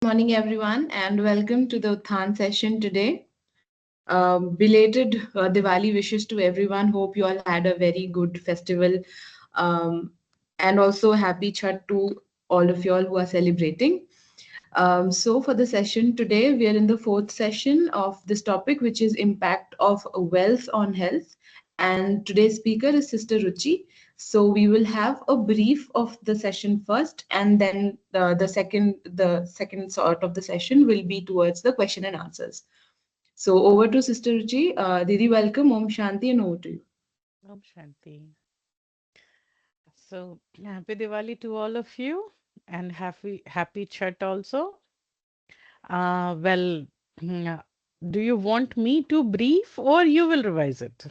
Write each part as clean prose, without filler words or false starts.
morning, everyone, and welcome to the Uthan session today. Belated Diwali wishes to everyone. Hope you all had a very good festival, um, and also happy Chhat to all of you all who are celebrating. So, for the session today, we are in the fourth session of this topic, which is impact of wealth on health. And today's speaker is Sister Ruchi. So, we will have a brief of the session first, and then the second sort of the session will be towards the question and answers. So, over to Sister Ruchi. Didi, welcome. Om Shanti, and over to you. Om Shanti. So happy Diwali to all of you and happy Chhat also. Well, do you want me to brief or you will revise it?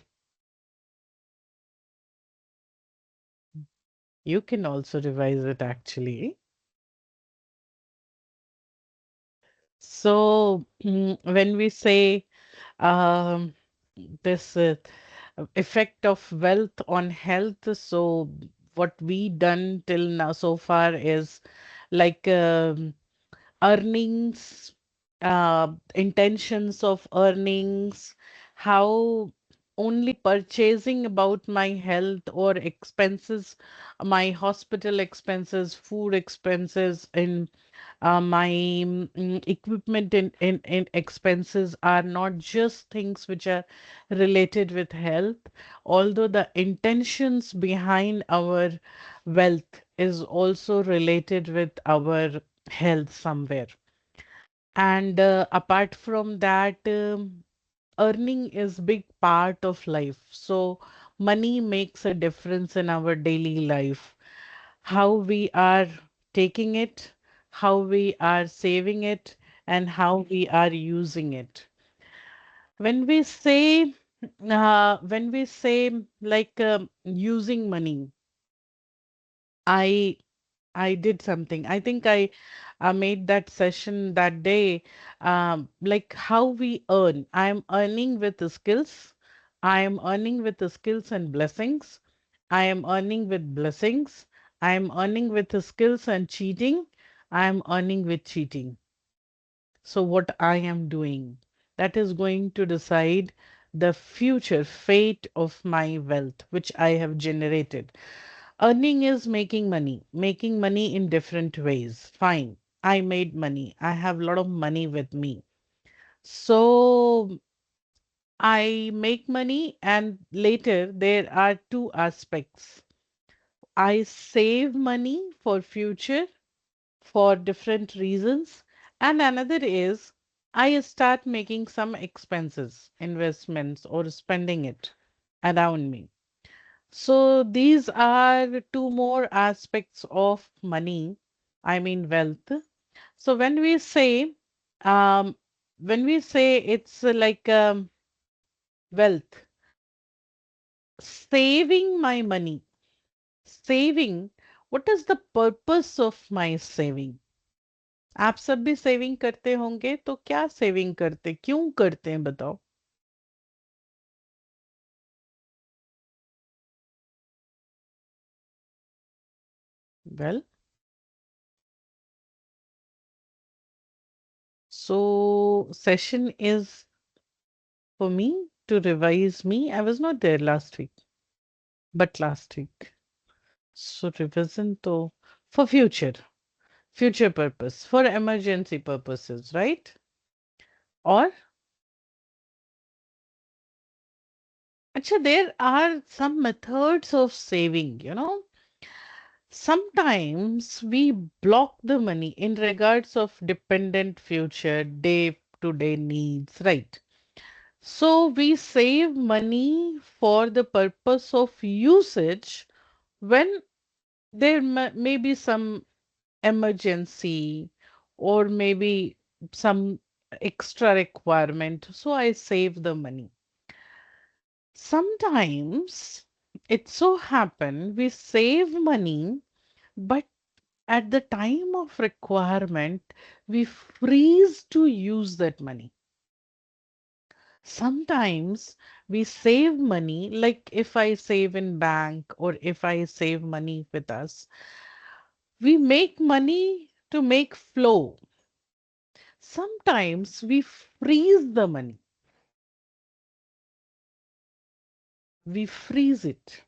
You can also revise it actually. So when we say um, this effect of wealth on health, so what we done till now so far is like earnings, intentions of earnings, how only purchasing about my health or expenses, my hospital expenses, food expenses, in my equipment in expenses are not just things which are related with health, although the intentions behind our wealth is also related with our health somewhere. And apart from that, earning is big part of life. So money makes a difference in our daily life. How we are taking it, how we are saving it, and how we are using it. When we say, like using money, I I did something. I think I made that session that day, like how we earn. I am earning with the skills. I am earning with the skills and blessings. I am earning with blessings. I am earning with the skills and cheating. I am earning with cheating. So what I am doing, that is going to decide the future fate of my wealth, which I have generated. Earning is making money in different ways. Fine. I made money. I have a lot of money with me. So I make money, and later there are two aspects. I save money for future for different reasons. And another is I start making some expenses, investments, or spending it around me. So these are two more aspects of money, I mean wealth. So um, when we say it's like wealth, saving my money, saving, what is the purpose of my saving? आप सब भी saving करते होंगे तो क्या saving करते क्यों करते हैं बताओ. Well, so session is for me to revise me. I was not there last week, but last week. So revision to for future purpose, for emergency purposes, right? Or actually there are some methods of saving, Sometimes we block the money in regards of dependent future, day-to-day needs, right? So we save money for the purpose of usage when there may be some emergency or maybe some extra requirement. So I save the money. Sometimes it so happen we save money, but at the time of requirement, we freeze to use that money. Sometimes we save money, like if I save in bank or if I save money with us, we make money to make flow. sometimes we freeze the money. We freeze it.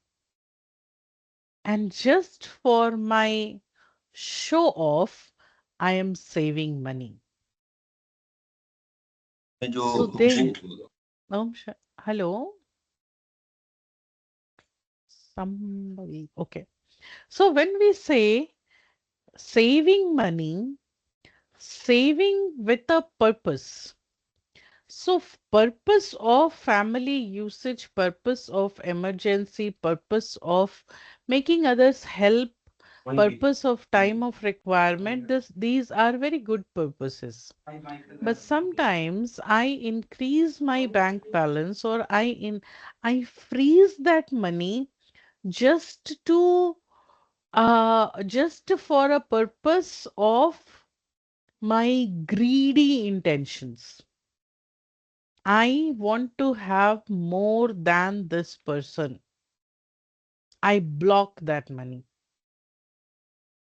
And just for my show off, I am saving money. So then, hello, somebody. Okay. So when we say saving money, saving with a purpose. So purpose of family usage, purpose of emergency, purpose of making others help, purpose of time of requirement, these are very good purposes. But sometimes I increase my bank balance, or I freeze that money just to just for a purpose of my greedy intentions. I want to have more than this person. I block that money.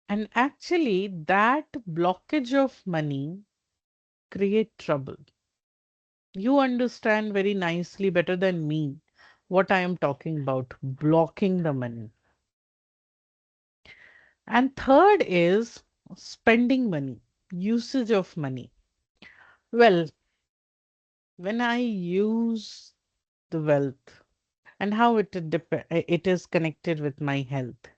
And actually, that blockage of money create trouble. You understand very nicely, better than me, what I am talking about, blocking the money. And third is spending money, usage of money. Well, when I use the wealth and how it is connected with my health.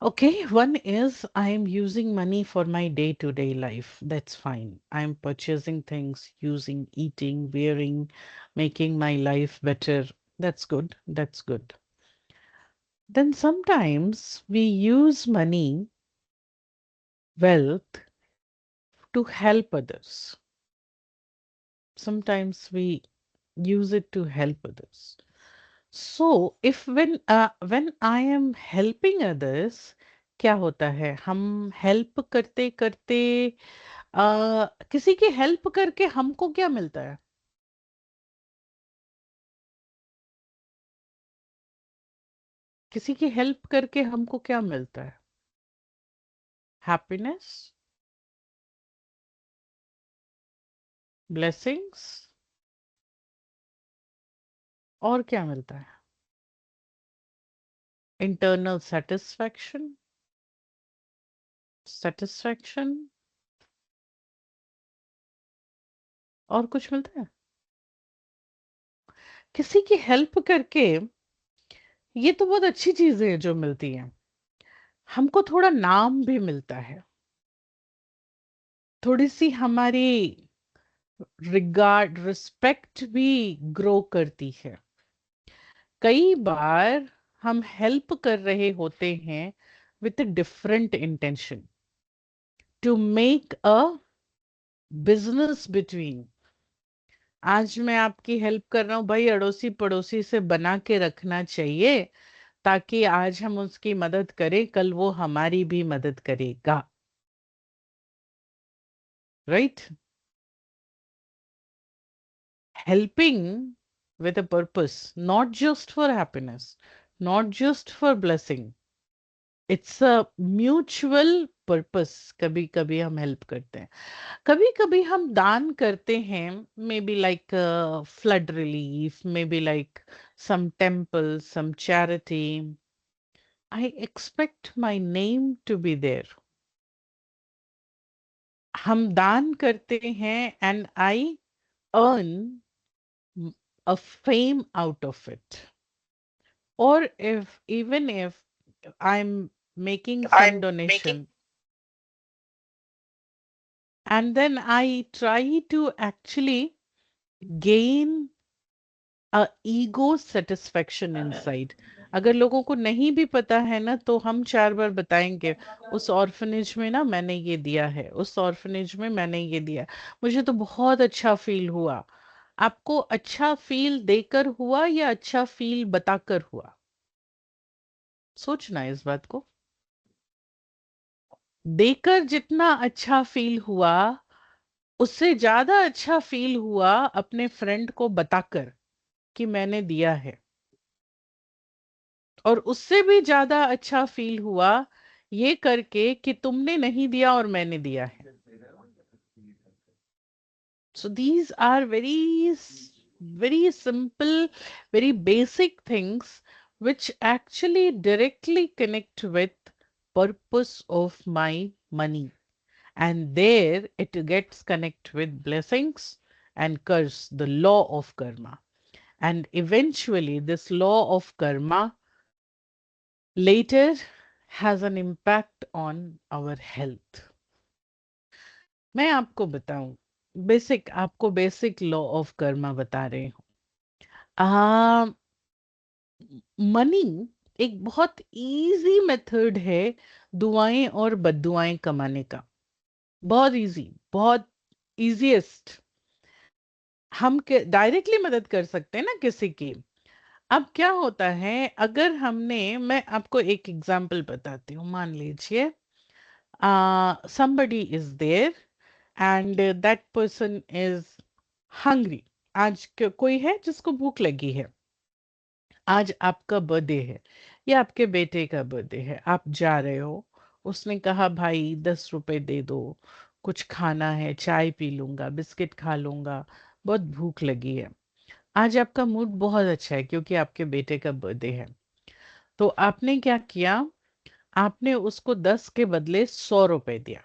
Okay, one is I am using money for my day-to-day life. That's fine. I'm purchasing things, using, eating, wearing, making my life better. That's good. That's good. Then sometimes we use money, wealth, to help others. Sometimes we use it to help others. So if when I am helping others, क्या होता है, हम help करते करते किसी की help करके हमको क्या मिलता है? किसी की हेल्प करके हमको क्या मिलता है? हैप्पीनेस, ब्लेसिंग्स, और क्या मिलता है? इंटरनल सेटिस्फैक्शन, सेटिस्फैक्शन, और कुछ मिलता है? किसी की हेल्प करके ये तो बहुत अच्छी चीजें हैं जो मिलती हैं। हमको थोड़ा नाम भी मिलता है, थोड़ी सी हमारी रिगार्ड, रिस्पेक्ट भी ग्रो करती है। कई बार हम हेल्प कर रहे होते हैं with different intention, to make a business between. आज मैं आपकी हेल्प कर रहा हूं भाई, अड़ोसी पड़ोसी से बना के रखना चाहिए, ताकि आज हम उसकी मदद करें, कल वो हमारी भी मदद करेगा। Right? Helping with a purpose, not just for happiness, not just for blessing. It's a mutual purpose. कभी कभी हम हेल्प करते हैं, कभी कभी हम दान करते हैं, may be like flood relief, may be like some temple, some charity. I expect my name to be there. हम दान करते हैं and I earn a fame out of it. Or if even if I'm making some I'm making donation and then I try to actually gain a ego satisfaction inside. अगर लोगों को नहीं भी पता है ना, तो हम 4 बार बताएंगे, उस ऑर्फनेज में ना मैंने ये दिया है, उस ऑर्फनेज में मैंने ये दिया, मुझे तो बहुत अच्छा फील हुआ। आपको अच्छा फील देकर हुआ या अच्छा फील बताकर हुआ? सोचना है इस बात को। देकर जितना अच्छा फील हुआ, उससे ज्यादा अच्छा फील हुआ अपने फ्रेंड को बताकर कि मैंने दिया है, और उससे भी ज्यादा अच्छा फील हुआ ये करके कि तुमने नहीं दिया और मैंने दिया है। So these are very simple, very basic things which actually directly connect with purpose of my money. And there it gets connect with blessings and curse, the law of karma. And eventually this law of karma later has an impact on our health. मैं आपको बताऊं, आपको basic law of Karma बता रही हूँ। Money एक बहुत easy method है दुआएं और बद्दुआएं कमाने का। बहुत इजी, बहुत इजीएस्ट। हम डायरेक्टली मदद कर सकते हैं ना किसी की। अब क्या होता है, अगर मैं आपको एक एग्जांपल बताती हूँ। मान लीजिए somebody is there and that person is hungry। आज कोई है जिसको भूख लगी है। आज आपका बर्थडे है या आपके बेटे का बर्थडे है, आप जा रहे हो, उसने कहा भाई 10 रुपए दे दो, कुछ खाना है, चाय पी लूंगा, बिस्किट खा लूंगा, बहुत भूख लगी है। आज आपका मूड बहुत अच्छा है क्योंकि आपके बेटे का बर्थडे है। तो आपने क्या किया, आपने उसको 10 के बदले 100 रुपए दिया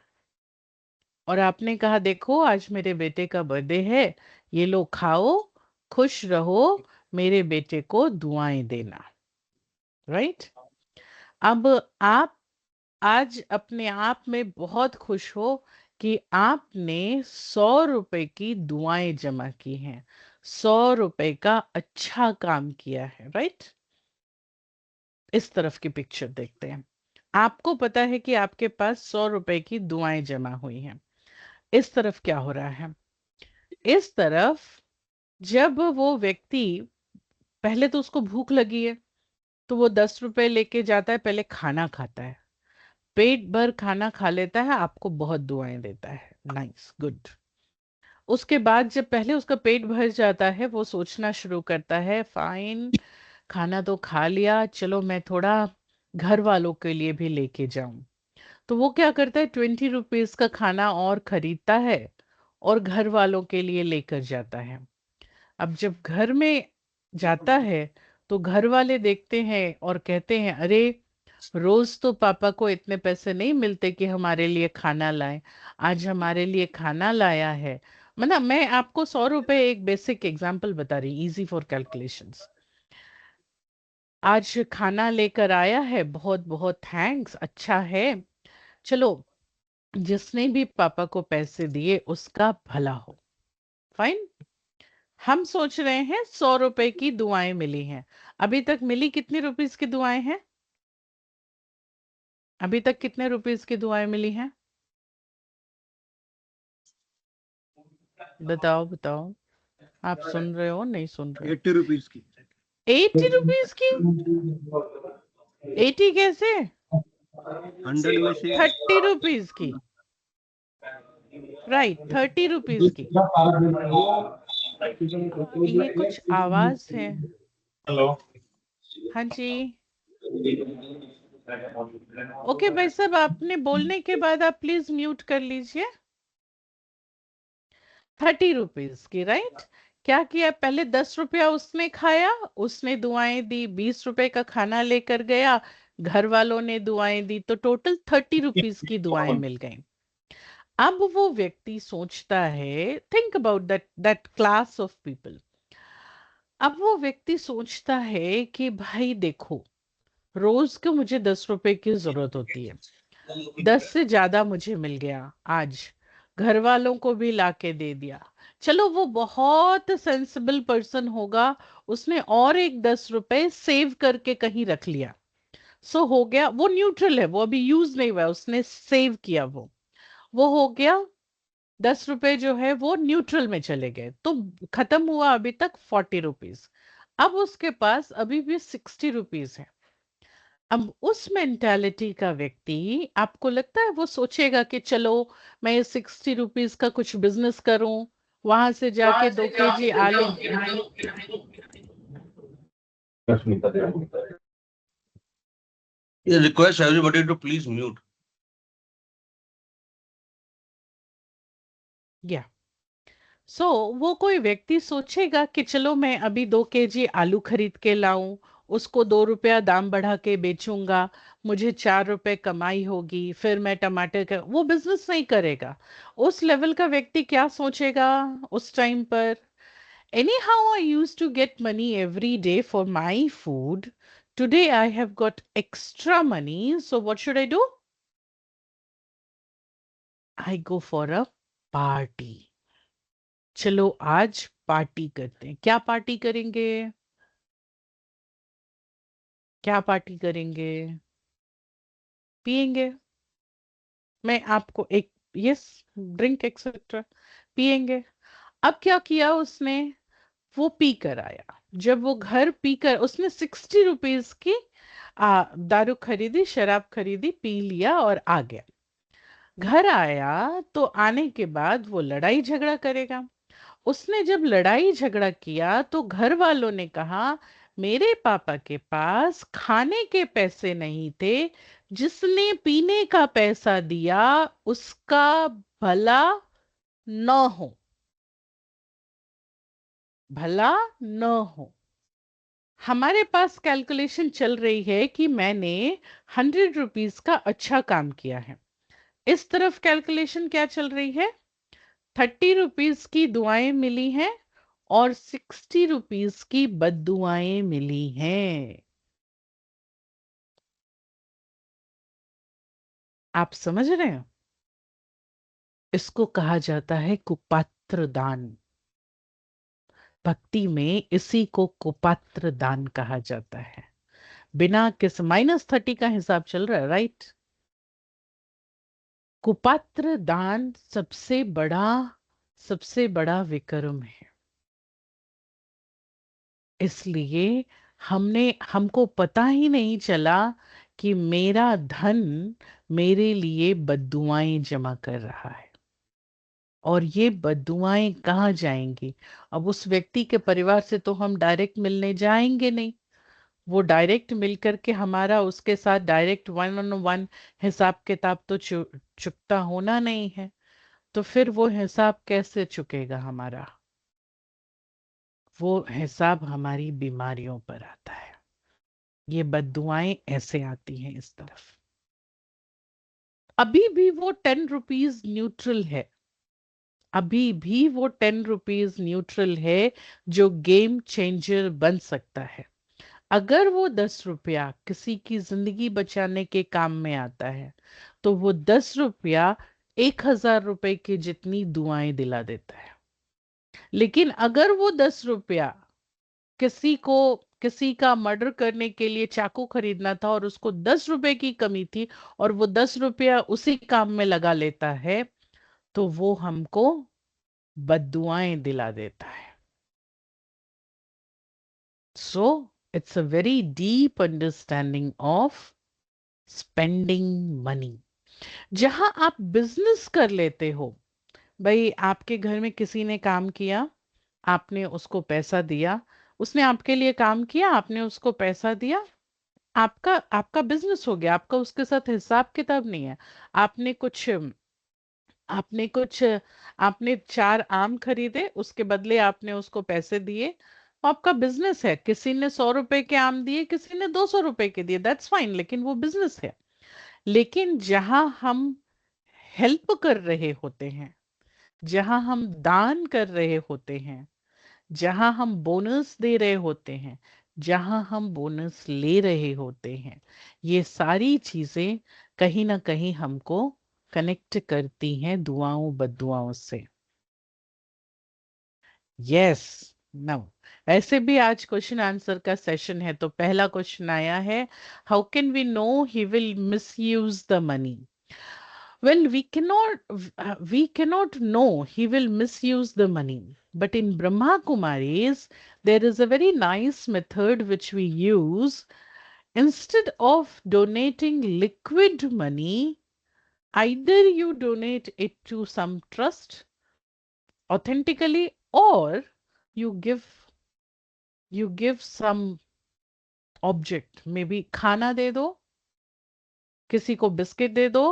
और आपने कहा देखो आज मेरे बेटे का बर्थडे है, ये लो खाओ, खुश रहो, मेरे बेटे को दुआएं देना। राइट? अब आप आज अपने आप में बहुत खुश हो कि आपने 100 रुपए की दुआएं जमा की हैं, 100 रुपए का अच्छा काम किया है। राइट? इस तरफ की पिक्चर देखते हैं। आपको पता है कि आपके पास 100 रुपए की दुआएं जमा हुई हैं। इस तरफ क्या हो रहा है, इस तरफ जब वो व्यक्ति, पहले तो उसको भूख लगी है तो वो 10 रुपए लेके जाता है, पहले खाना खाता है, पेट भर खाना खा लेता है, आपको बहुत दुआएं देता है। Nice, good. उसके बाद जब पहले उसका पेट भर जाता है, वो सोचना शुरू करता है फाइन, खाना तो खा लिया, चलो मैं थोड़ा घर वालों के लिए भी लेके जाऊं। तो वो क्या करता है, 20 रुपीज का खाना और खरीदता है और घर वालों के लिए लेकर जाता है। अब जब घर में जाता है तो घर वाले देखते हैं और कहते हैं अरे, रोज तो पापा को इतने पैसे नहीं मिलते कि हमारे लिए खाना लाए, आज हमारे लिए खाना लाया है। मतलब मैं आपको 100 रुपए एक बेसिक एग्जांपल बता रही, इजी फॉर कैलकुलेशंस। आज खाना लेकर आया है, बहुत बहुत थैंक्स, अच्छा है, चलो जिसने भी पापा को पैसे दिए उसका भला हो। फाइन। हम सोच रहे हैं 100 रुपए की दुआएं मिली हैं। अभी तक मिली कितनी रुपीस की दुआएं हैं? अभी तक कितने रुपीस की दुआएं मिली हैं? बताओ बताओ, आप सुन रहे हो नहीं सुन रहे? 80 रुपीज की। 80 रुपीस की? 80 कैसे? 100 में से 30 रुपीस की। राइट, 30 रुपीस की। ये कुछ आवाज है। हेलो। हाँ जी। ओके भाई साहब, आपने बोलने के बाद आप प्लीज म्यूट कर लीजिए। 30 रुपीज की, राइट? क्या किया, पहले 10 रुपया उसने खाया, उसने दुआएं दी, 20 रुपए का खाना लेकर गया, घर वालों ने दुआएं दी, तो टोटल 30 रुपीज की दुआएं मिल गई। अब वो व्यक्ति सोचता है, think about that class of people. अब वो व्यक्ति सोचता है कि भाई देखो, रोज को मुझे 10 रुपए की जरूरत होती है, 10 से ज्यादा मुझे मिल गया, आज घर वालों को भी लाके दे दिया। चलो वो बहुत सेंसिबल पर्सन होगा, उसने और एक 10 रुपए सेव करके कहीं रख लिया। सो हो गया, वो न्यूट्रल है, वो अभी यूज नहीं हुआ, उसने सेव किया, वो हो गया। 10 रुपए जो है वो न्यूट्रल में चले गए, तो खत्म हुआ अभी तक 40 रुपीज। अब उसके पास अभी भी 60 रुपीज है। अब उस मेंटालिटी का व्यक्ति, आपको लगता है वो सोचेगा कि चलो मैं 60 रुपीज का कुछ बिजनेस करूं, वहां से जाके 2 केजी आलू। Request everybody to please mute. या सो वो कोई व्यक्ति सोचेगा कि चलो मैं अभी 2 kg आलू खरीद के लाऊं, उसको 2 रुपया दाम बढ़ा के बेचूंगा, मुझे 4 रुपए कमाई होगी, फिर मैं टमाटर का, वो बिजनेस नहीं करेगा। उस लेवल का व्यक्ति क्या सोचेगा उस टाइम पर? Anyhow, I used to get money every day for my food. Today I have got extra money, so what should I do? I go for a party. चलो आज पार्टी करते हैं। क्या पार्टी करेंगे? क्या पार्टी करेंगे? पिएंगे। मैं आपको एक, यस, ड्रिंक एक्सेट्रा, पिएंगे। अब क्या किया उसने? वो पी कर आया। जब वो घर पीकर, उसने 60 रुपीज की दारू खरीदी, शराब खरीदी, पी लिया और आ गया। घर आया तो आने के बाद वो लड़ाई झगड़ा करेगा। उसने जब लड़ाई झगड़ा किया तो घर वालों ने कहा मेरे पापा के पास खाने के पैसे नहीं थे, जिसने पीने का पैसा दिया उसका भला न हो, भला न हो। हमारे पास कैलकुलेशन चल रही है कि मैंने 100 रुपीज का अच्छा काम किया है। इस तरफ कैलकुलेशन क्या चल रही है? 30 रुपीज की दुआएं मिली हैं और 60 रुपीज की बद्दुआएं मिली हैं। आप समझ रहे हैं? इसको कहा जाता है कुपात्र दान। भक्ति में इसी को कुपात्र दान कहा जाता है। बिना किस, -30 का हिसाब चल रहा है, राइट? कुपात्र दान सबसे बड़ा विक्रम है। इसलिए हमको पता ही नहीं चला कि मेरा धन मेरे लिए बद्दुआएं जमा कर रहा है। और ये बद्दुआएं कहाँ जाएंगी? अब उस व्यक्ति के परिवार से तो हम डायरेक्ट मिलने जाएंगे नहीं। वो डायरेक्ट मिल करके हमारा उसके साथ डायरेक्ट 1-on-1 हिसाब किताब तो चुकता होना नहीं है। तो फिर वो हिसाब कैसे चुकेगा हमारा? वो हिसाब हमारी बीमारियों पर आता है। ये बद्दुआएं ऐसे आती हैं इस तरफ। अभी भी वो 10 रुपीज न्यूट्रल है। अभी भी वो 10 रुपीज न्यूट्रल है, जो गेम चेंजर बन सकता है। अगर वो 10 रुपया किसी की जिंदगी बचाने के काम में आता है, तो वो 10 रुपया 1,000 रुपए की जितनी दुआएं दिला देता है। लेकिन अगर वो 10 रुपया किसी का मर्डर करने के लिए चाकू खरीदना था और उसको 10 रुपए की कमी थी, और वो 10 रुपया उसी काम में लगा लेता है, तो वो हमको बद्दुआएं दिला देता है। So it's a very deep understanding of spending money. जहां आप बिजनेस कर लेते हो, भाई आपके घर में किसी ने काम किया, आपने उसको पैसा दिया, उसने आपके लिए काम किया, आपने उसको पैसा दिया, आपका आपका बिजनेस हो गया, आपका उसके साथ हिसाब किताब नहीं है। आपने कुछ आपने कुछ आपने 4 आम खरीदे, उसके बदले आपने उसको पैसे दिए, आपका बिजनेस है। किसी ने 100 रुपए के आम दिए, किसी ने 200 रुपए के दिए, दैट्स फाइन, लेकिन वो बिजनेस है। लेकिन जहां हम हेल्प कर रहे होते हैं, जहां हम दान कर रहे होते हैं, जहां हम बोनस दे रहे होते हैं, जहां हम बोनस ले रहे होते हैं, ये सारी चीजें कहीं ना कहीं हमको कनेक्ट करती हैं दुआओं बद्दुआओं से। यस। नाउ, ऐसे भी आज क्वेश्चन आंसर का सेशन है, तो पहला क्वेश्चन आया है, how can we know he will misuse the money? Well, we cannot know he will misuse the money. But in Brahma Kumaris, there is a very nice method which we use. Instead of donating liquid money, either you donate it to some trust authentically, or you give some object, maybe खाना दे दो, किसी को biscuit दे दो,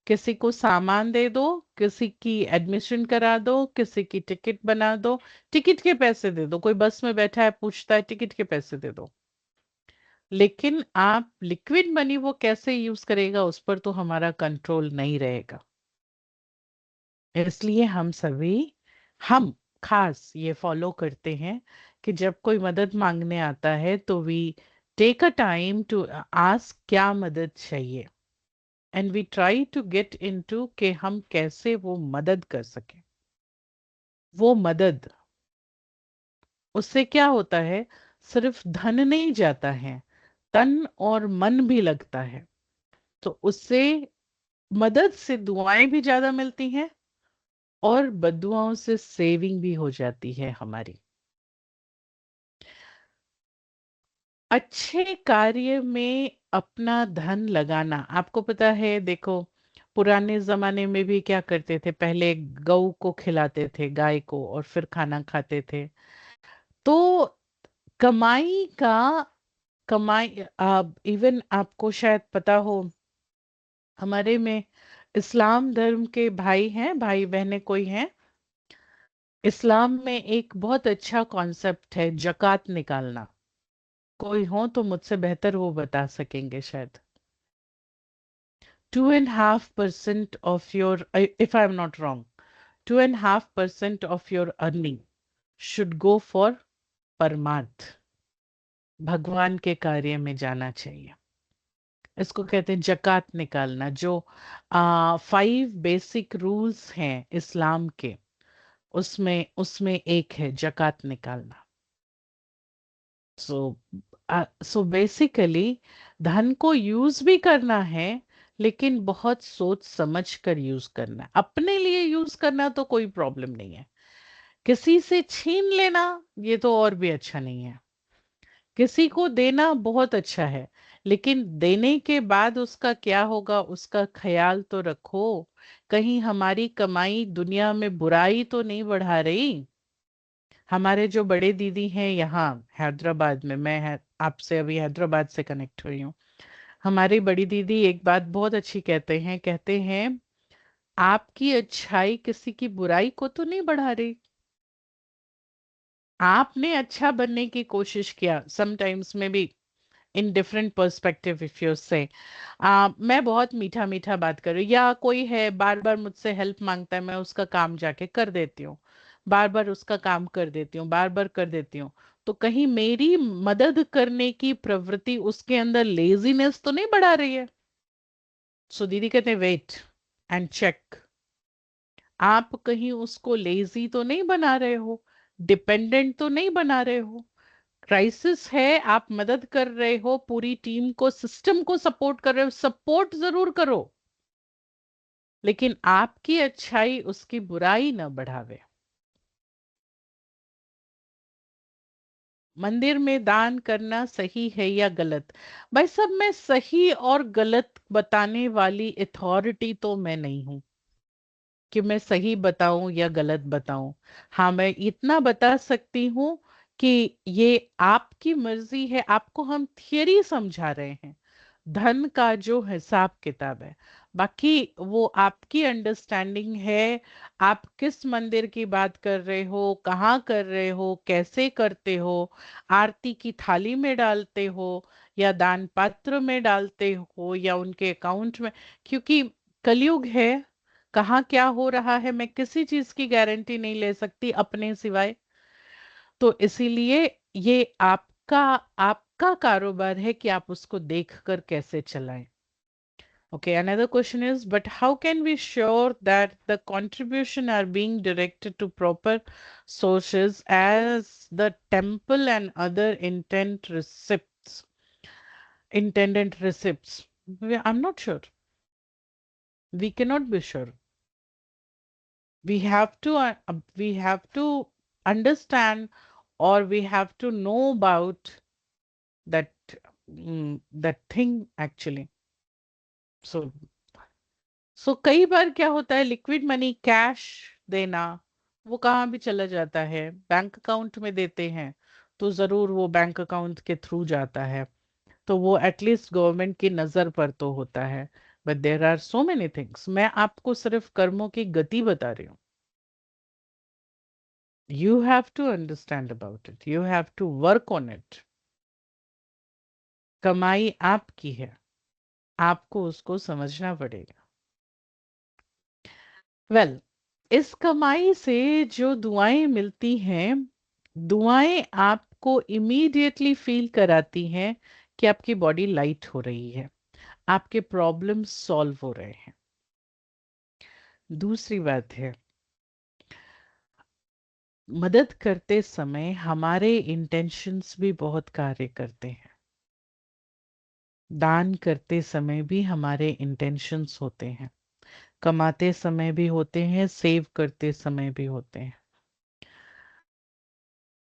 किसी को सामान दे दो, किसी की एडमिशन करा दो, किसी की टिकट बना दो, टिकट के पैसे दे दो। कोई बस में बैठा है पूछता है टिकट के पैसे दे दो। लेकिन आप लिक्विड मनी वो कैसे यूज करेगा उस पर तो हमारा कंट्रोल नहीं रहेगा। इसलिए हम खास ये फॉलो करते हैं कि जब कोई मदद मांगने आता है तो we take a time to ask क्या मदद चाहिए, and we try to get into कि हम कैसे वो मदद कर सकें। वो मदद, उससे क्या होता है, सिर्फ धन नहीं जाता है, तन और मन भी लगता है। तो उससे मदद से दुआएं भी ज्यादा मिलती हैं और बद्दुआओं से सेविंग भी हो जाती है हमारी। अच्छे कार्य में अपना धन लगाना, आपको पता है, देखो पुराने जमाने में भी क्या करते थे, पहले गऊ को खिलाते थे, गाय को, और फिर खाना खाते थे। तो कमाई का कमाई इवन आपको शायद पता हो, हमारे में इस्लाम धर्म के भाई हैं, भाई बहनें कोई हैं, इस्लाम में एक बहुत अच्छा कॉन्सेप्ट है जकात निकालना। कोई हो तो मुझसे बेहतर वो बता सकेंगे शायद। 2.5% of your, if I'm not wrong, 2.5% of your earning should go for परमार्थ, भगवान के कार्य में जाना चाहिए। इसको कहते हैं जकात निकालना। जो 5 बेसिक रूल्स हैं इस्लाम के, उसमें उसमें एक है जकात निकालना। सो सो बेसिकली धन को यूज भी करना है, लेकिन बहुत सोच समझ कर यूज करना है। अपने लिए यूज करना तो कोई प्रॉब्लम नहीं है, किसी से छीन लेना ये तो और भी अच्छा नहीं है। किसी को देना बहुत अच्छा है, लेकिन देने के बाद उसका क्या होगा उसका ख्याल तो रखो। कहीं हमारी कमाई दुनिया में बुराई तो नहीं बढ़ा रही। हमारे जो बड़े दीदी हैं यहाँ हैदराबाद में, मैं आपसे अभी हैदराबाद से कनेक्ट हुई हूँ। हमारी बड़ी दीदी एक बात बहुत अच्छी कहते हैं आपकी अच्छाई किसी की बुराई को तो नहीं बढ़ा रही। आपने अच्छा बनने की कोशिश किया, समटाइम्स में भी in different perspective, if you से मैं बहुत मीठा मीठा बात कर रही हूँ, या कोई है बार बार मुझसे हेल्प मांगता है, मैं उसका काम जाके कर देती हूँ, बार बार उसका काम कर देती हूँ, बार बार कर देती हूँ। तो कहीं मेरी मदद करने की प्रवृत्ति उसके अंदर लेजीनेस तो नहीं बढ़ा रही है। सो दीदी कहते हैं वेट एंड चेक, आप कहीं उसको लेजी तो नहीं बना रहे हो, डिपेंडेंट तो नहीं बना रहे हो। क्राइसिस है, आप मदद कर रहे हो, पूरी टीम को, सिस्टम को सपोर्ट कर रहे हो, सपोर्ट जरूर करो, लेकिन आपकी अच्छाई उसकी बुराई न बढ़ावे। मंदिर में दान करना सही है या गलत? भाई सब मैं सही और गलत बताने वाली अथॉरिटी तो मैं नहीं हूं कि मैं सही बताऊं या गलत बताऊं। हाँ, मैं इतना बता सकती हूँ कि ये आपकी मर्जी है, आपको हम थियरी समझा रहे हैं, धन का जो हिसाब किताब है, बाकी वो आपकी अंडरस्टैंडिंग है। आप किस मंदिर की बात कर रहे हो, कहाँ कर रहे हो, कैसे करते हो, आरती की थाली में डालते हो या दान पात्र में डालते हो या उनके अकाउंट में, क्योंकि कलयुग है, कहाँ क्या हो रहा है मैं किसी चीज की गारंटी नहीं ले सकती अपने सिवाय। तो इसीलिए ये आपका कारोबार है कि आप उसको देखकर कैसे चलाएं। Okay, another question is, but how can we sure that the contribution are being directed to proper sources as the temple and other intended receipts? I'm not sure. We cannot be sure. We have to understand, or we have to know about that that thing actually. So कई बार क्या होता है, liquid money cash देना वो कहाँ भी चला जाता है, बैंक अकाउंट में देते हैं तो जरूर वो बैंक अकाउंट के थ्रू जाता है, तो वो एटलीस्ट गवर्नमेंट की नजर पर तो होता है। But there are so many things. मैं आपको सिर्फ कर्मों की गति बता रही हूँ। You have to understand about it, you have to work on it. कमाई आपकी है, आपको उसको समझना पड़ेगा। वेल, इस कमाई से जो दुआएं मिलती हैं, दुआएं आपको इमीडिएटली फील कराती हैं कि आपकी बॉडी लाइट हो रही है, आपके प्रॉब्लम्स सॉल्व हो रहे हैं। दूसरी बात है, मदद करते समय हमारे इंटेंशंस भी बहुत कार्य करते हैं। दान करते समय भी हमारे इंटेंशंस होते हैं, कमाते समय भी होते हैं, सेव करते समय भी होते हैं।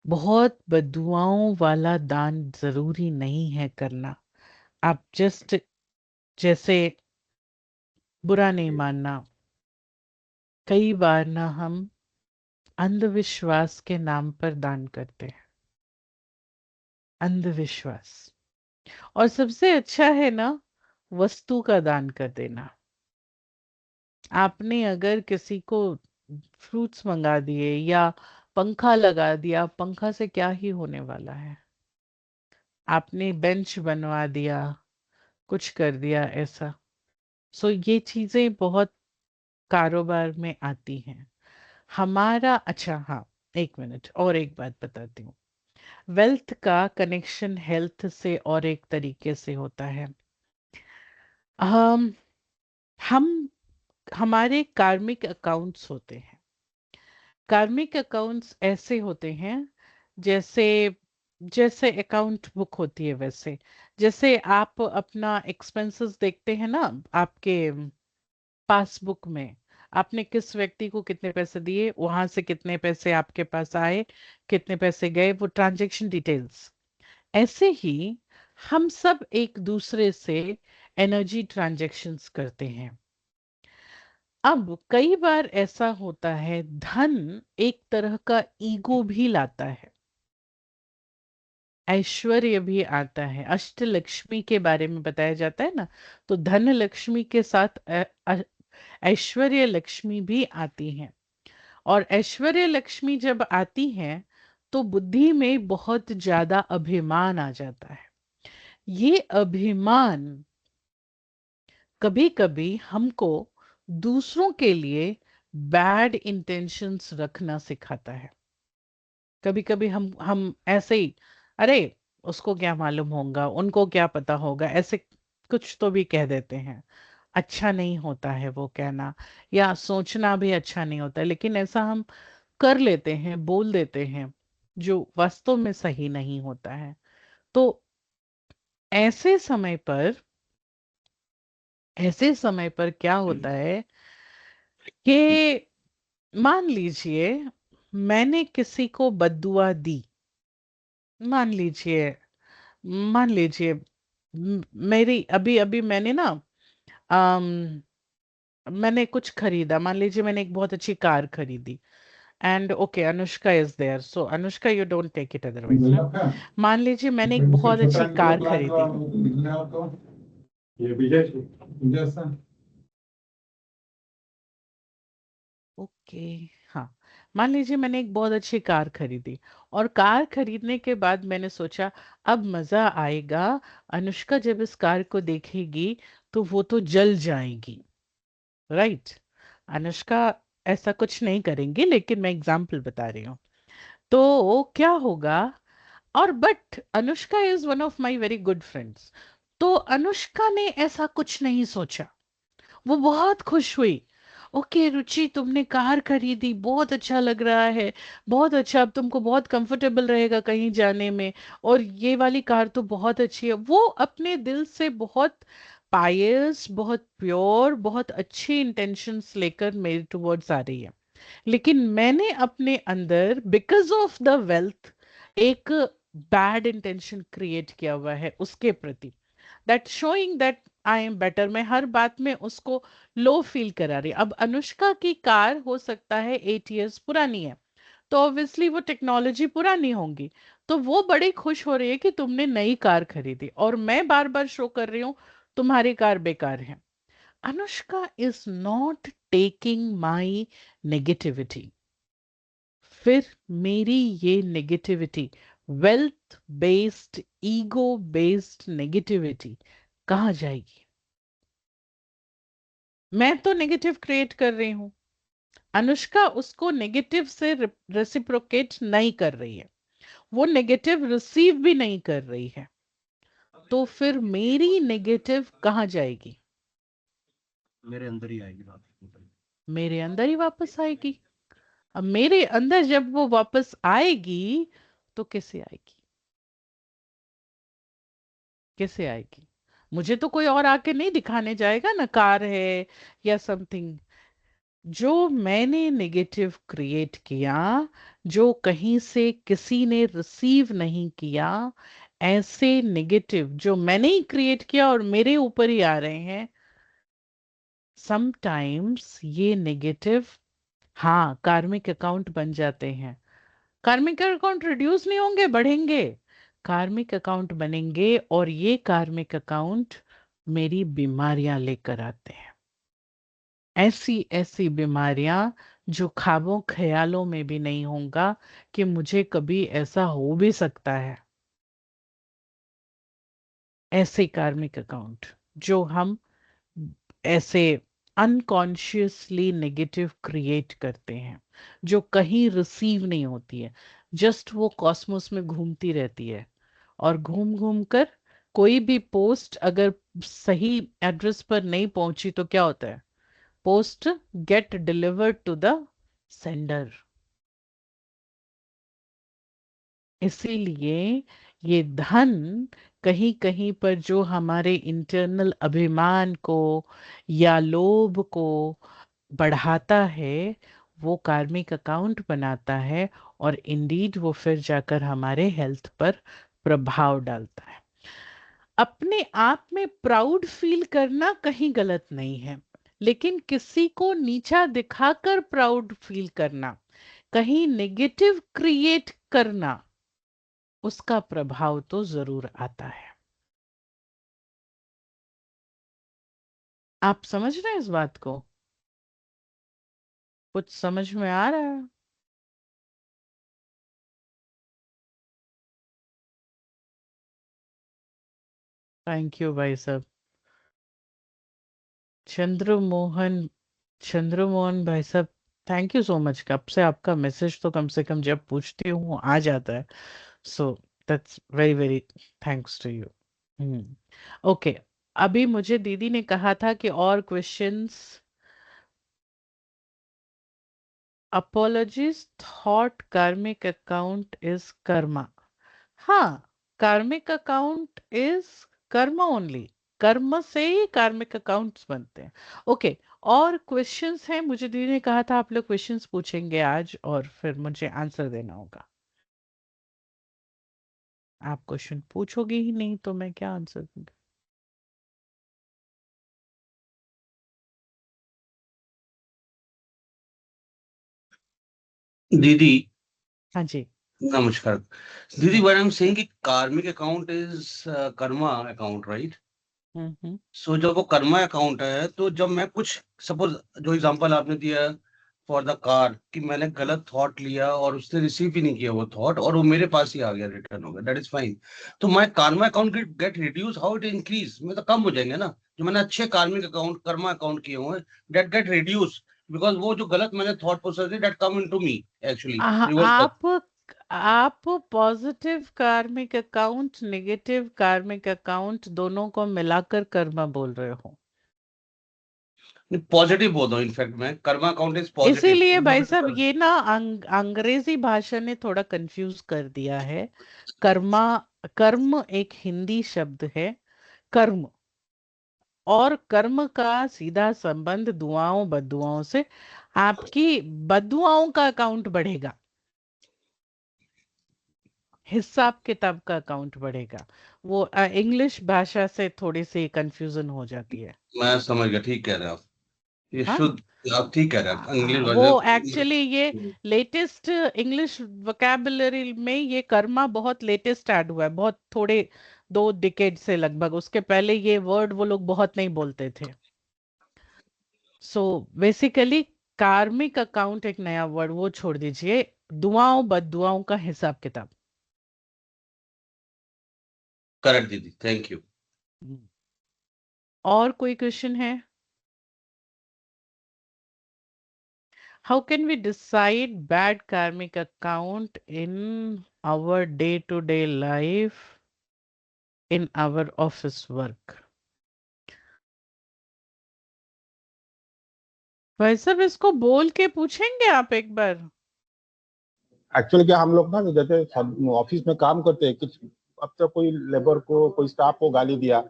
बहुत बददुआओं वाला दान जरूरी नहीं है करना। आप जस्ट जैसे बुरा नहीं मानना, कई बार ना हम अंधविश्वास के नाम पर दान करते हैं, अंधविश्वास। और सबसे अच्छा है ना वस्तु का दान कर देना। आपने अगर किसी को फ्रूट्स मंगा दिए या पंखा लगा दिया, पंखा से क्या ही होने वाला है। आपने बेंच बनवा दिया, कुछ कर दिया ऐसा। सो ये चीजें बहुत कारोबार में आती हैं हमारा। अच्छा हाँ, एक मिनट और एक बात बताती हूँ। वेल्थ का कनेक्शन हेल्थ से और एक तरीके से होता है। हम हम हमारे कार्मिक अकाउंट्स होते हैं। कार्मिक अकाउंट्स ऐसे होते हैं जैसे जैसे अकाउंट बुक होती है वैसे। जैसे आप अपना एक्सपेंसेस देखते हैं ना आपके पासबुक में, आपने किस व्यक्ति को कितने पैसे दिए, वहां से कितने पैसे आपके पास आए, कितने पैसे गए, वो ट्रांजैक्शन डिटेल्स। ऐसे ही हम सब एक दूसरे से एनर्जी ट्रांजैक्शंस करते हैं। अब कई बार ऐसा होता है, धन एक तरह का ईगो भी लाता है, ऐश्वर्य भी आता है। अष्टलक्ष्मी के बारे में बताया जाता है ना, तो धन लक्ष्मी के साथ ऐश्वर्य लक्ष्मी भी आती हैं। और ऐश्वर्य लक्ष्मी जब आती हैं तो बुद्धि में बहुत ज्यादा अभिमान आ जाता है। ये अभिमान कभी कभी हमको दूसरों के लिए बैड इंटेंशंस रखना सिखाता है। कभी कभी हम ऐसे ही, अरे उसको क्या मालूम होगा, उनको क्या पता होगा, ऐसे कुछ तो भी कह देते हैं। अच्छा नहीं होता है वो कहना, या सोचना भी अच्छा नहीं होता है, लेकिन ऐसा हम कर लेते हैं, बोल देते हैं जो वास्तव में सही नहीं होता है। तो ऐसे समय पर ऐसे समय पर क्या होता है कि मान लीजिए मैंने किसी को बद्दुआ दी, मान लीजिए मान लीजिए मेरी अभी अभी मैंने ना मैंने कुछ खरीदा, मान लीजिए मैंने एक बहुत अच्छी कार खरीदी। And okay, Anushka is there, so Anushka you don't take it otherwise ना। मान लीजिए मैंने एक बहुत अच्छी कार खरीदी। ओके, हाँ, मान लीजिए मैंने एक बहुत अच्छी कार खरीदी, और कार खरीदने के बाद मैंने सोचा अब मजा आएगा, अनुष्का जब इस कार को देखेगी तो वो तो जल जाएगी, राइट। अनुष्का ऐसा कुछ नहीं करेंगी, लेकिन मैं एग्जाम्पल बता रही हूँ। तो क्या होगा, और but Anushka is one of my very good friends, तो अनुष्का ने ऐसा कुछ नहीं सोचा, वो बहुत खुश हुई। ओके रुचि, तुमने कार खरीदी, बहुत अच्छा लग रहा है, बहुत अच्छा, अब तुमको बहुत कंफर्टेबल रहेगा कहीं जाने में, और ये वाली कार तो बहुत अच्छी है। वो अपने दिल से बहुत पायस, बहुत प्योर, बहुत अच्छी इंटेंशंस लेकर मेरे टुवर्ड्स आ रही है। लेकिन मैंने अपने अंदर बिकॉज ऑफ द वेल्थ एक बैड इंटेंशन क्रिएट किया हुआ है उसके प्रति, that showing that I am better. मैं हर बात में उसको लो फील करा रही। अब अनुष्का की कार हो सकता है 8 years पुरानी है, तो ऑब्वियसली वो टेक्नोलॉजी पुरानी होंगी, तो वो बड़ी खुश हो रही है कि तुमने नई कार खरीदी, और मैं बार बार शो कर रही हूँ तुम्हारी कार बेकार है। Anushka is not taking my negativity. फिर मेरी ये negativity, wealth based ego based negativity कहाँ जाएगी? मैं तो नेगेटिव क्रिएट कर रही हूं, अनुष्का उसको नेगेटिव से रेसिप्रोकेट नहीं कर रही है, वो नेगेटिव रिसीव भी नहीं कर रही है, तो फिर मेरी नेगेटिव कहाँ जाएगी? मेरे अंदर ही आएगी बात। मेरे अंदर ही वापस आएगी। अब मेरे अंदर जब वो वापस आएगी तो कैसे आएगी? कैसे आएगी? मुझे तो कोई और आके नहीं दिखाने जाएगा ना, कार है या समथिंग। जो मैंने नेगेटिव क्रिएट किया, जो कहीं से किसी ने रिसीव नहीं किया, ऐसे नेगेटिव जो मैंने ही क्रिएट किया और मेरे ऊपर ही आ रहे हैं, समटाइम्स ये नेगेटिव, हाँ, कार्मिक अकाउंट बन जाते हैं। कार्मिक अकाउंट रिड्यूस नहीं होंगे, बढ़ेंगे। कार्मिक अकाउंट बनेंगे और ये कार्मिक अकाउंट मेरी बीमारियां लेकर आते हैं। ऐसी ऐसी बीमारियां जो ख्वाबों ख्यालों में भी नहीं होगा कि मुझे कभी ऐसा हो भी सकता है। ऐसे कार्मिक अकाउंट जो हम ऐसे अनकॉन्शियसली नेगेटिव क्रिएट करते हैं, जो कहीं रिसीव नहीं होती है, जस्ट वो कॉस्मोस में घूमती रहती है, और घूम घूम कर कोई भी पोस्ट अगर सही एड्रेस पर नहीं पहुंची तो क्या होता है? Post get delivered to the sender. इसीलिए ये धन कहीं कहीं पर जो हमारे इंटरनल अभिमान को या लोभ को बढ़ाता है, वो कार्मिक अकाउंट बनाता है, और इंडीड वो फिर जाकर हमारे हेल्थ पर प्रभाव डालता है। अपने आप में प्राउड फील करना कहीं गलत नहीं है, लेकिन किसी को नीचा दिखाकर प्राउड फील करना, कहीं नेगेटिव क्रिएट करना, उसका प्रभाव तो जरूर आता है। आप समझ रहे हैं इस बात को? कुछ समझ में आ रहा है? थैंक यू भाई साहब। चंद्रमोहन, चंद्रमोहन भाई साहब, थैंक यू सो मच। कब से आपका मैसेज तो कम से कम जब पूछती हूँ आ जाता है, so that's very very thanks to you. Okay, अभी मुझे दीदी ने कहा था कि और questions. Apologies thought karmic account is karma. हाँ, karmic account is Karma only. कर्म से ही कार्मिक अकाउंट्स बनते हैं। ओके, और क्वेश्चंस हैं? मुझे दीदी ने कहा था आप लोग क्वेश्चंस पूछेंगे आज और फिर मुझे आंसर देना होगा। आप क्वेश्चन पूछोगे ही नहीं तो मैं क्या आंसर दूंगी? दीदी, हाँ जी। नमस्कार। दीदी, what I'm saying कि karmic account is karma account, right? Hmm. So जब वो कर्मा अकाउंट है तो जब मैं कुछ, सपोज जो एग्जांपल आपने दिया फॉर द कार, कि मैंने गलत थॉट लिया और उसने रिसीव भी नहीं किया वो थॉट और वो मेरे पास ही आ गया, रिटर्न हो गया, दैट इज फाइन। तो my Karma account get reduce, how it increase? में तो कम हो जाएंगे ना, जो मैंने अच्छे कार्मिक अकाउंट कर्मा अकाउंट किए हुए, दैट गेट रिड्यूस, बिकॉज वो जो गलत मैंने thought process that come into me actually reverse. आप positive karmic account, negative karmic account दोनों को मिलाकर कर्मा बोल रहे हो? पॉजिटिव बोल रहा हूँ, इनफैक्ट मैं कर्मा अकाउंट इज पॉजिटिव। इसीलिए भाई साहब ये ना अंग्रेजी भाषा ने थोड़ा कंफ्यूज कर दिया है। कर्मा, कर्म एक हिंदी शब्द है, कर्म, और कर्म का सीधा संबंध दुआओं बद्दुआओं से। आपकी बद्दुआओं का अकाउंट बढ़ेगा, हिसाब किताब का अकाउंट बढ़ेगा। वो इंग्लिश भाषा से थोड़ी सी कंफ्यूजन हो जाती है। मैं समझ गया, ठीक कह रहे हैं आप, ये हाँ, शुद्ध, आप ठीक कह रहे हैं, इंग्लिश वो वर्जन। एक्चुअली ये लेटेस्ट इंग्लिश वोकैबुलरी में ये कर्मा बहुत लेटेस्ट ऐड हुआ है, बहुत थोड़े 2 डिकेड से लगभग। उसके पहले ये वर्ड वो लोग बहुत नहीं बोलते थे। सो बेसिकली कार्मिक अकाउंट एक नया वर्ड, वो छोड़ दीजिए, दुआओं बददुआओं का हिसाब किताब। करेक्ट दीदी, थैंक यू। और कोई क्वेश्चन है? How can we decide bad karmic account in our day-to-day life, in our office work? भाई साहब, इसको बोल के पूछेंगे आप एक बार? एक्चुअली क्या हम लोग ना जैसे ऑफिस में काम करते हैं, कुछ अब तो कोई लेबर को कोई स्टाफ को गाली दिया,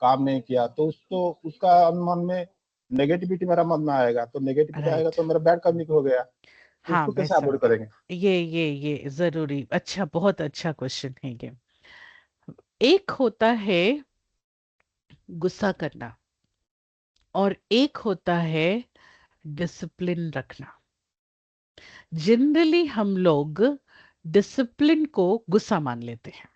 काम नहीं किया, तो उसको उसका मन में नेगेटिविटी मेरा मन में आएगा, तो नेगेटिविटी आएगा राइट। तो मेरा बैड कर्मिक हो गया, तो हाँ उसको भाई कैसे अवॉइड साहब, करेंगे? ये जरूरी, अच्छा, बहुत अच्छा क्वेश्चन है ये। एक होता है गुस्सा करना, और एक होता है डिसिप्लिन रखना। जनरली हम लोग डिसिप्लिन को गुस्सा मान लेते हैं।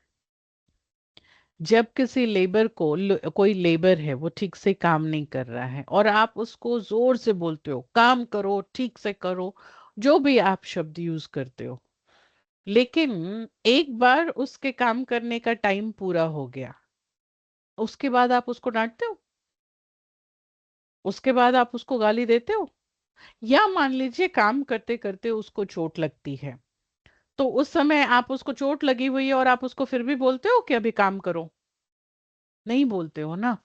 जब किसी लेबर को, कोई लेबर है वो ठीक से काम नहीं कर रहा है, और आप उसको जोर से बोलते हो काम करो, ठीक से करो, जो भी आप शब्द यूज करते हो, लेकिन एक बार उसके काम करने का टाइम पूरा हो गया, उसके बाद आप उसको डांटते हो, उसके बाद आप उसको गाली देते हो, या मान लीजिए काम करते करते उसको चोट लगती है, तो उस समय आप उसको चोट लगी हुई है और आप उसको फिर भी बोलते हो कि अभी काम करो? नहीं बोलते हो ना।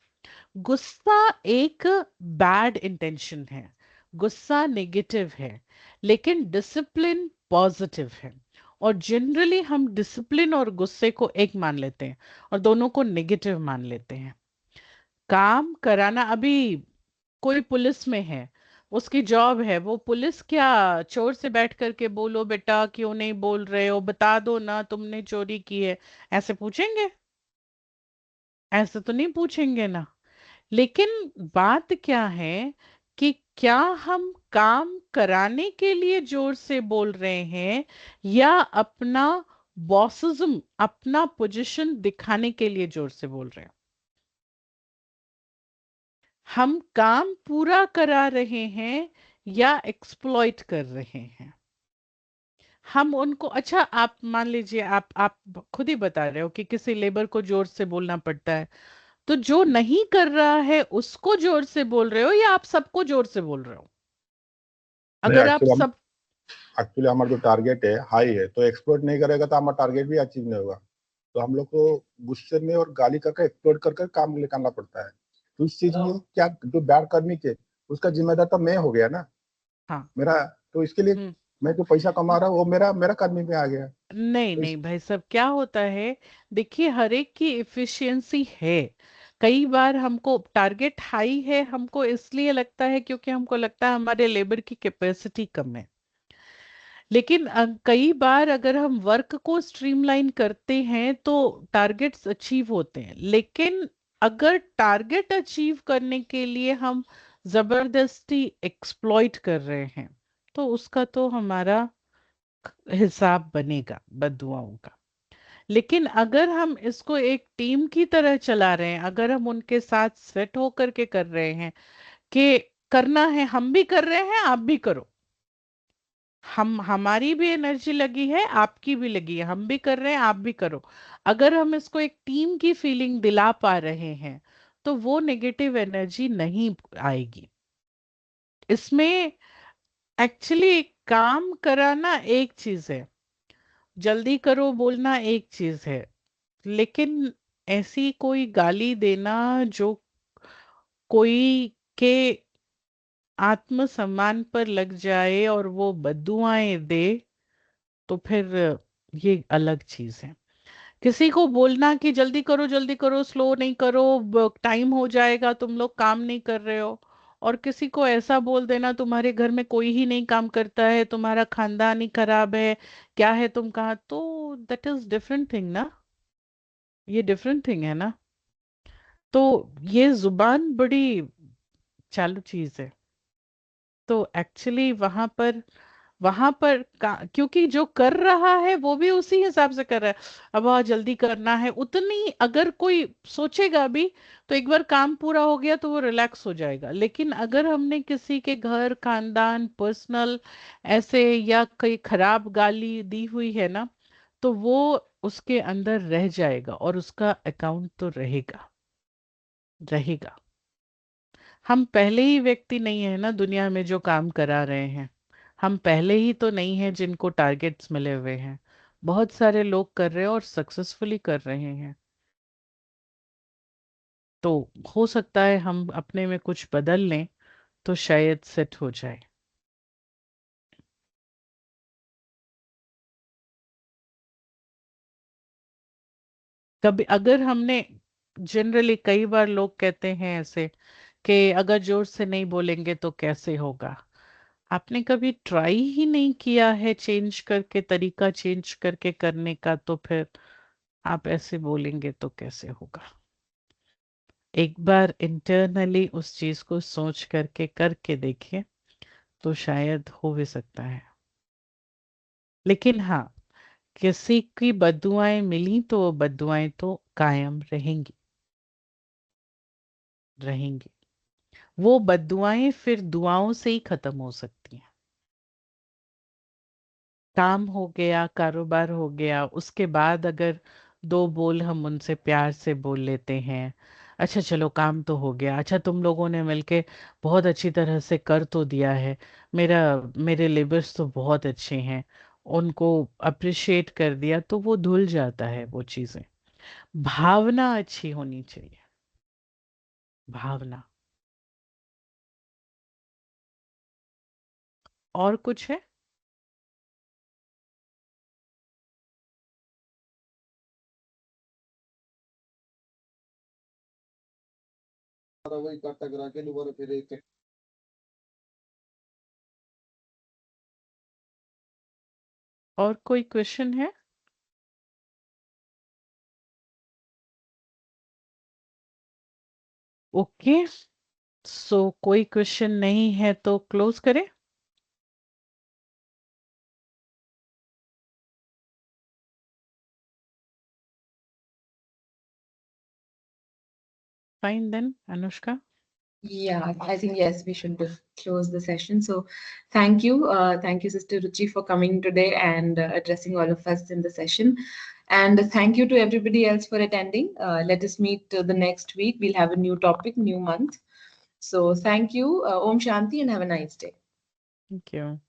गुस्सा एक बैड इंटेंशन है, गुस्सा नेगेटिव है, लेकिन डिसिप्लिन पॉजिटिव है। और जनरली हम डिसिप्लिन और गुस्से को एक मान लेते हैं और दोनों को नेगेटिव मान लेते हैं। काम कराना, अभी कोई पुलिस में है, उसकी जॉब है, वो पुलिस क्या चोर से बैठ करके बोलो बेटा क्यों नहीं बोल रहे हो, बता दो ना तुमने चोरी की है, ऐसे पूछेंगे? ऐसे तो नहीं पूछेंगे ना। लेकिन बात क्या है कि क्या हम काम कराने के लिए जोर से बोल रहे हैं, या अपना बॉसिज्म, अपना पोजीशन दिखाने के लिए जोर से बोल रहे हैं? हम काम पूरा करा रहे हैं या एक्सप्लॉइट कर रहे हैं? हम उनको, अच्छा आप मान लीजिए, आप खुद ही बता रहे हो कि किसी लेबर को जोर से बोलना पड़ता है, तो जो नहीं कर रहा है उसको जोर से बोल रहे हो या आप सबको जोर से बोल रहे हो? नहीं, अगर आप सब, एक्चुअली हमारा जो टारगेट है हाई है, तो एक्सप्लोर नहीं करेगा तो हमारा टारगेट भी अचीव नहीं होगा। तो हम लोग को गुस्से में और गाली करके एक्सप्लोर कर काम निकालना पड़ता है। तो इस चीज में क्या जो बैड कर्मी के, उसका जिम्मेदार तो मैं हो गया ना। हाँ, मेरा, तो इसके लिए हम्म, मैं जो पैसा कमा रहा हूँ वो मेरा मेरा कर्मी में आ गया। नहीं तो नहीं भाई साहब, क्या होता है, देखिए हर एक की इफिशियंसी है। कई बार हमको टारगेट हाई है, हमको इसलिए लगता है क्योंकि हमको लगता है हमारे लेबर की कैपेसिटी कम है। लेकिन कई बार अगर हम वर्क को स्ट्रीमलाइन करते हैं तो टारगेट्स अचीव होते हैं। लेकिन अगर टारगेट अचीव करने के लिए हम जबरदस्ती एक्सप्लॉइट कर रहे हैं, तो उसका तो हमारा हिसाब बनेगा बददुआओं का। लेकिन अगर हम इसको एक टीम की तरह चला रहे हैं, अगर हम उनके साथ सेट होकर के कर रहे हैं कि करना है, हम भी कर रहे हैं, आप भी करो, हम हमारी भी एनर्जी लगी है, आपकी भी लगी है, हम भी कर रहे हैं, आप भी करो, अगर हम इसको एक टीम की फीलिंग दिला पा रहे हैं, तो वो नेगेटिव एनर्जी नहीं आएगी। इसमें एक्चुअली काम कराना एक चीज है, जल्दी करो बोलना एक चीज है, लेकिन ऐसी कोई गाली देना जो कोई के आत्मसम्मान पर लग जाए और वो बद्दुआएं दे, तो फिर ये अलग चीज है। किसी को बोलना कि जल्दी करो, स्लो नहीं करो, टाइम हो जाएगा, तुम लोग काम नहीं कर रहे हो, और किसी को ऐसा बोल देना तुम्हारे घर में कोई ही नहीं काम करता है, तुम्हारा खानदान ही खराब है, क्या है तुम कहाँ, तो दैट इज डिफरेंट थिंग ना, ये डिफरेंट थिंग है ना। तो ये जुबान बड़ी चालू चीज है। तो एक्चुअली वहां पर वहां पर क्योंकि जो कर रहा है वो भी उसी हिसाब से कर रहा है, अब बहुत जल्दी करना है, उतनी अगर कोई सोचेगा भी तो एक बार काम पूरा हो गया तो वो रिलैक्स हो जाएगा। लेकिन अगर हमने किसी के घर, खानदान, पर्सनल ऐसे या कोई खराब गाली दी हुई है ना, तो वो उसके अंदर रह जाएगा और उसका अकाउंट तो रहेगा रहेगा। हम पहले ही व्यक्ति नहीं है ना दुनिया में जो काम करा रहे हैं, हम पहले ही तो नहीं है जिनको टारगेट्स मिले हुए हैं, बहुत सारे लोग कर रहे हैं और सक्सेसफुली कर रहे हैं। तो हो सकता है हम अपने में कुछ बदल लें तो शायद सेट हो जाए। कभी अगर हमने जनरली कई बार लोग कहते हैं ऐसे कि अगर जोर से नहीं बोलेंगे तो कैसे होगा। आपने कभी ट्राई ही नहीं किया है चेंज करके, तरीका चेंज करके करने का, तो फिर आप ऐसे बोलेंगे तो कैसे होगा। एक बार इंटरनली उस चीज को सोच करके देखिए तो शायद हो भी सकता है। लेकिन हाँ, किसी की बद्दुआएं मिली तो वो बद्दुआएं तो कायम रहेंगी रहेंगी। वो बद्दुआएं फिर दुआओं से ही खत्म हो सकती हैं। काम हो गया, कारोबार हो गया, उसके बाद अगर दो बोल हम उनसे प्यार से बोल लेते हैं, अच्छा चलो काम तो हो गया, अच्छा तुम लोगों ने मिलके बहुत अच्छी तरह से कर तो दिया है, मेरा मेरे लेबर्स तो बहुत अच्छे हैं, उनको अप्रिशिएट कर दिया, तो वो धुल जाता है वो चीजें। भावना अच्छी होनी चाहिए, भावना। और कुछ है? वही टकरा के दोबारा फिर एक और कोई क्वेश्चन है? ओके, सो कोई क्वेश्चन नहीं है तो क्लोज करें। Fine then, Anushka. Yeah, I think yes, we should close the session. So thank you, Sister Ruchi, for coming today and addressing all of us in the session. And thank you to everybody else for attending. Let us meet the next week. We'll have a new topic, new month. So thank you. Om Shanti and have a nice day. Thank you.